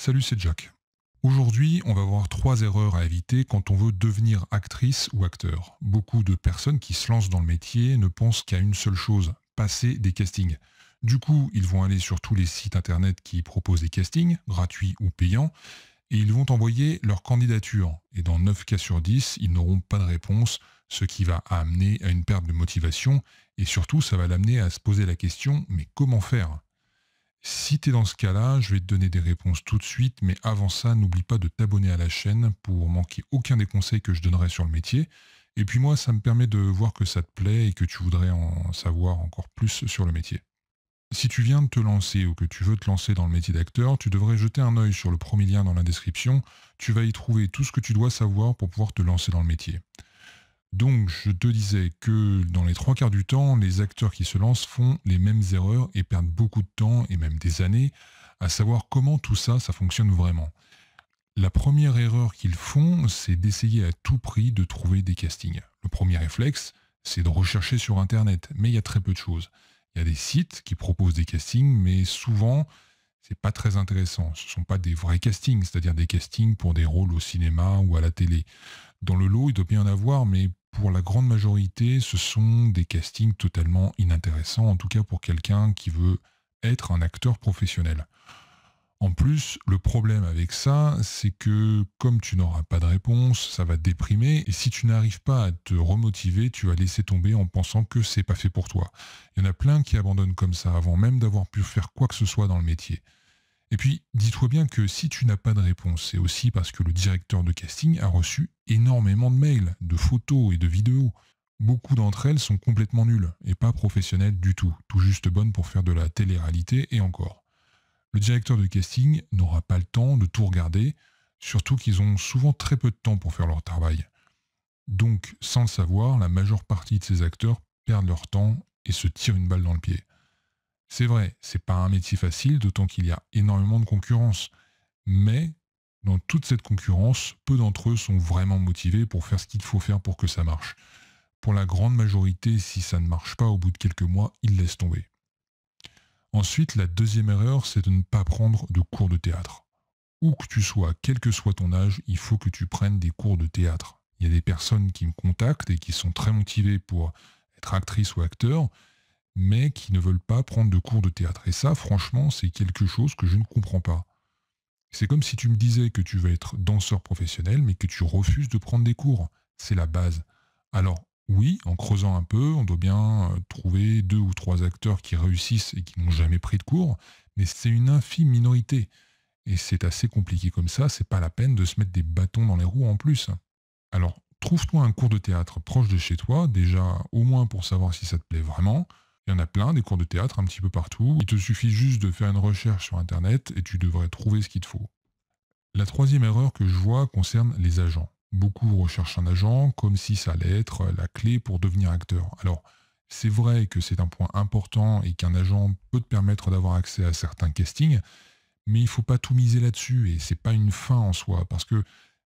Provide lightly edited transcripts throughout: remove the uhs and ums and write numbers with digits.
Salut, c'est Jack. Aujourd'hui, on va voir 3 erreurs à éviter quand on veut devenir actrice ou acteur. Beaucoup de personnes qui se lancent dans le métier ne pensent qu'à une seule chose, passer des castings. Du coup, ils vont aller sur tous les sites internet qui proposent des castings, gratuits ou payants, et ils vont envoyer leur candidature. Et dans 9 cas sur 10, ils n'auront pas de réponse, ce qui va amener à une perte de motivation, et surtout, ça va l'amener à se poser la question, mais comment faire? Si tu es dans ce cas-là, je vais te donner des réponses tout de suite, mais avant ça, n'oublie pas de t'abonner à la chaîne pour manquer aucun des conseils que je donnerai sur le métier. Et puis moi, ça me permet de voir que ça te plaît et que tu voudrais en savoir encore plus sur le métier. Si tu viens de te lancer ou que tu veux te lancer dans le métier d'acteur, tu devrais jeter un œil sur le premier lien dans la description. Tu vas y trouver tout ce que tu dois savoir pour pouvoir te lancer dans le métier. Donc, je te disais que dans les 3 quarts du temps, les acteurs qui se lancent font les mêmes erreurs et perdent beaucoup de temps et même des années à savoir comment tout ça, ça fonctionne vraiment. La première erreur qu'ils font, c'est d'essayer à tout prix de trouver des castings. Le premier réflexe, c'est de rechercher sur Internet, mais il y a très peu de choses. Il y a des sites qui proposent des castings, mais souvent, c'est pas très intéressant. Ce ne sont pas des vrais castings, c'est-à-dire des castings pour des rôles au cinéma ou à la télé. Dans le lot, il doit bien y en avoir, mais pour la grande majorité, ce sont des castings totalement inintéressants, en tout cas pour quelqu'un qui veut être un acteur professionnel. En plus, le problème avec ça, c'est que comme tu n'auras pas de réponse, ça va te déprimer, et si tu n'arrives pas à te remotiver, tu vas laisser tomber en pensant que c'est pas fait pour toi. Il y en a plein qui abandonnent comme ça avant même d'avoir pu faire quoi que ce soit dans le métier. Et puis, dis-toi bien que si tu n'as pas de réponse, c'est aussi parce que le directeur de casting a reçu énormément de mails, de photos et de vidéos. Beaucoup d'entre elles sont complètement nulles et pas professionnelles du tout juste bonnes pour faire de la télé-réalité et encore. Le directeur de casting n'aura pas le temps de tout regarder, surtout qu'ils ont souvent très peu de temps pour faire leur travail. Donc, sans le savoir, la majeure partie de ces acteurs perdent leur temps et se tirent une balle dans le pied. C'est vrai, c'est pas un métier facile, d'autant qu'il y a énormément de concurrence. Mais dans toute cette concurrence, peu d'entre eux sont vraiment motivés pour faire ce qu'il faut faire pour que ça marche. Pour la grande majorité, si ça ne marche pas au bout de quelques mois, ils laissent tomber. Ensuite, la deuxième erreur, c'est de ne pas prendre de cours de théâtre. Où que tu sois, quel que soit ton âge, il faut que tu prennes des cours de théâtre. Il y a des personnes qui me contactent et qui sont très motivées pour être actrice ou acteur, mais qui ne veulent pas prendre de cours de théâtre. Et ça, franchement, c'est quelque chose que je ne comprends pas. C'est comme si tu me disais que tu veux être danseur professionnel, mais que tu refuses de prendre des cours. C'est la base. Alors, oui, en creusant un peu, on doit bien trouver 2 ou 3 acteurs qui réussissent et qui n'ont jamais pris de cours, mais c'est une infime minorité. Et c'est assez compliqué comme ça, c'est pas la peine de se mettre des bâtons dans les roues en plus. Alors, trouve-toi un cours de théâtre proche de chez toi, déjà au moins pour savoir si ça te plaît vraiment. Il y en a plein, des cours de théâtre un petit peu partout. Il te suffit juste de faire une recherche sur Internet et tu devrais trouver ce qu'il te faut. La troisième erreur que je vois concerne les agents. Beaucoup recherchent un agent comme si ça allait être la clé pour devenir acteur. Alors, c'est vrai que c'est un point important et qu'un agent peut te permettre d'avoir accès à certains castings, mais il ne faut pas tout miser là-dessus et c'est pas une fin en soi parce que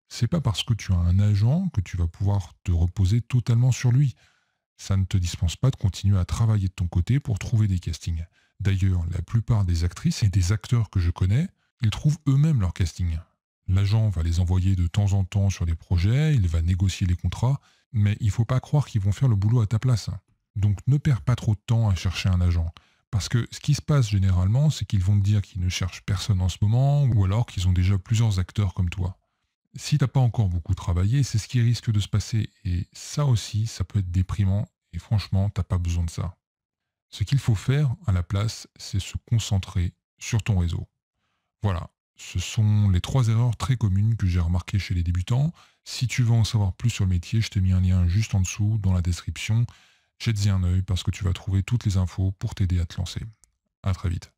c'est pas parce que tu as un agent que tu vas pouvoir te reposer totalement sur lui. Ça ne te dispense pas de continuer à travailler de ton côté pour trouver des castings. D'ailleurs, la plupart des actrices et des acteurs que je connais, ils trouvent eux-mêmes leur casting. L'agent va les envoyer de temps en temps sur des projets, il va négocier les contrats, mais il ne faut pas croire qu'ils vont faire le boulot à ta place. Donc ne perds pas trop de temps à chercher un agent. Parce que ce qui se passe généralement, c'est qu'ils vont te dire qu'ils ne cherchent personne en ce moment, ou alors qu'ils ont déjà plusieurs acteurs comme toi. Si t'as pas encore beaucoup travaillé, c'est ce qui risque de se passer. Et ça aussi, ça peut être déprimant. Et franchement, t'as pas besoin de ça. Ce qu'il faut faire à la place, c'est se concentrer sur ton réseau. Voilà. Ce sont les 3 erreurs très communes que j'ai remarquées chez les débutants. Si tu veux en savoir plus sur le métier, je t'ai mis un lien juste en dessous dans la description. Jette-y un œil parce que tu vas trouver toutes les infos pour t'aider à te lancer. À très vite.